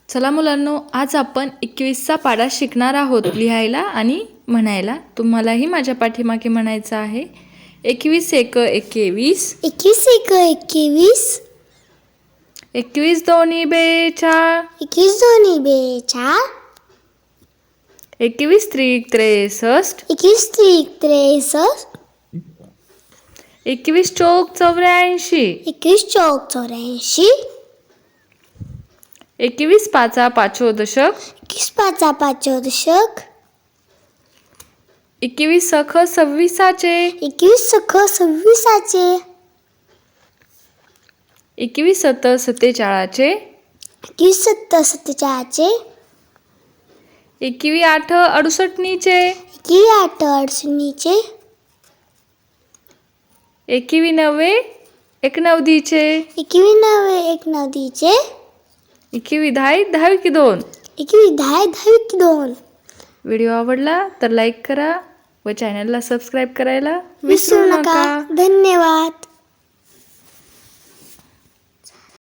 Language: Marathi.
चला मुलांनो, आज आपण 21चा पाढा शिकणार आहोत लिहायला आणि म्हणायला. तुम्हालाही माझ्या पाठीमागे म्हणायचं आहे. 21 एक 21, 21 एक 21, 21 दोन्ही बेचाळ, 21 दोन्ही बेचाळ, 21 त्रिक 63, 21 त्रिक 63, 21 चौक 84, 21 चौक 84, 21 पाचा पाचो दशक, 21 पाचा पाचो दशक, 21 सख 26चे, 21 सख 26चे, 21 सत 47चे, 21 सत्त 47चे, 21 आठ 68नीचे, 21 आठ 68चे, 21 नव्वे 19चे, 21 नव्वे 19चे, 21 10 की 2. 21 10 की 2. व्हिडिओ आवडला तर लाईक करा व चॅनलला सबस्क्राईब करायला विसरू नका. धन्यवाद.